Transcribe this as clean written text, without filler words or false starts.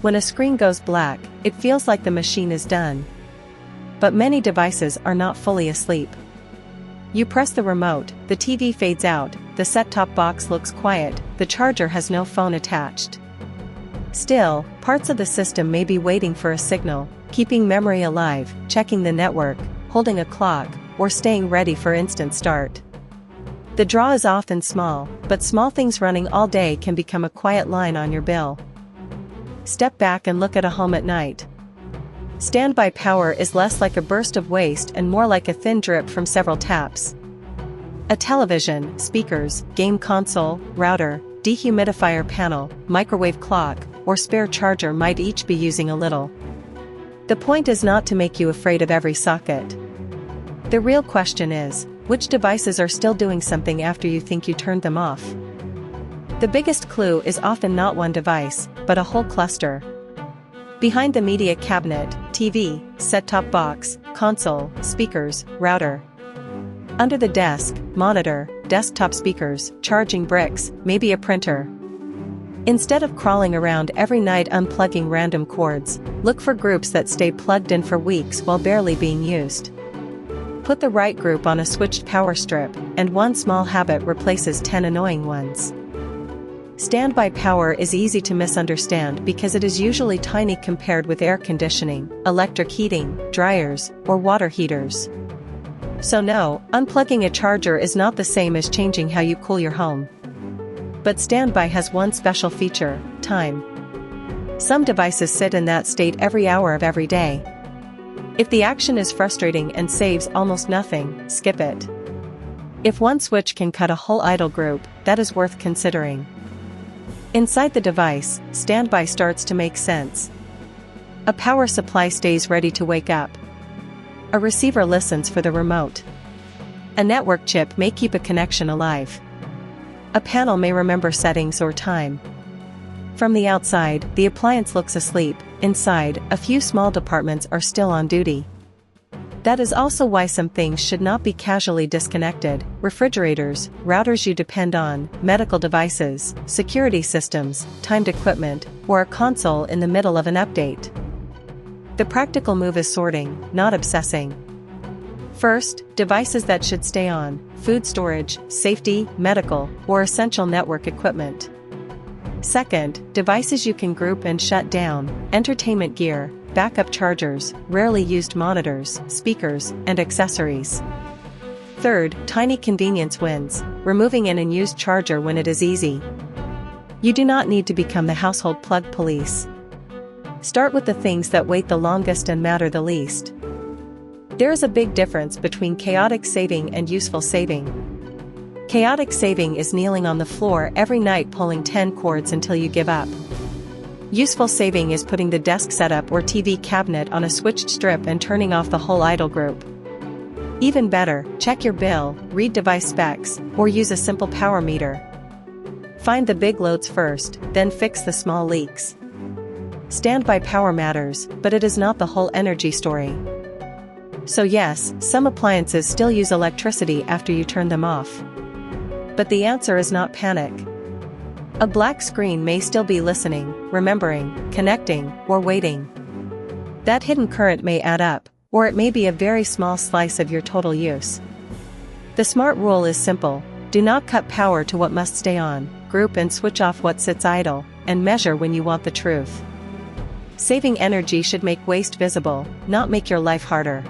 When a screen goes black, it feels like the machine is done. But many devices are not fully asleep. You press the remote, the TV fades out, the set-top box looks quiet, the charger has no phone attached. Still, parts of the system may be waiting for a signal, keeping memory alive, checking the network, holding a clock, or staying ready for instant start. The draw is often small, but small things running all day can become a quiet line on your bill. Step back and look at a home at night. Standby power is less like a burst of waste and more like a thin drip from several taps. A television, speakers, game console, router, dehumidifier panel, microwave clock, or spare charger might each be using a little. The point is not to make you afraid of every socket. The real question is, which devices are still doing something after you think you turned them off? The biggest clue is often not one device, but a whole cluster. Behind the media cabinet, TV, set-top box, console, speakers, router. Under the desk, monitor, desktop speakers, charging bricks, maybe a printer. Instead of crawling around every night unplugging random cords, look for groups that stay plugged in for weeks while barely being used. Put the right group on a switched power strip, and one small habit replaces 10 annoying ones. Standby power is easy to misunderstand because it is usually tiny compared with air conditioning, electric heating, dryers, or water heaters. So no, unplugging a charger is not the same as changing how you cool your home. But standby has one special feature: time. Some devices sit in that state every hour of every day. If the action is frustrating and saves almost nothing, skip it. If one switch can cut a whole idle group, that is worth considering. Inside the device, standby starts to make sense. A power supply stays ready to wake up. A receiver listens for the remote. A network chip may keep a connection alive. A panel may remember settings or time. From the outside, the appliance looks asleep. Inside, a few small departments are still on duty. That is also why some things should not be casually disconnected: refrigerators, routers you depend on, medical devices, security systems, timed equipment, or a console in the middle of an update. The practical move is sorting, not obsessing. First, devices that should stay on: food storage, safety, medical, or essential network equipment. Second, devices you can group and shut down: entertainment gear, backup chargers, rarely used monitors, speakers, and accessories. Third, tiny convenience wins: removing an unused charger when it is easy. You do not need to become the household plug police. Start with the things that wait the longest and matter the least. There is a big difference between chaotic saving and useful saving. Chaotic saving is kneeling on the floor every night pulling 10 cords until you give up. Useful saving is putting the desk setup or TV cabinet on a switched strip and turning off the whole idle group. Even better, check your bill, read device specs, or use a simple power meter. Find the big loads first, then fix the small leaks. Standby power matters, but it is not the whole energy story. So yes, some appliances still use electricity after you turn them off. But the answer is not panic. A black screen may still be listening, remembering, connecting, or waiting. That hidden current may add up, or it may be a very small slice of your total use. The smart rule is simple: do not cut power to what must stay on, group and switch off what sits idle, and measure when you want the truth. Saving energy should make waste visible, not make your life harder.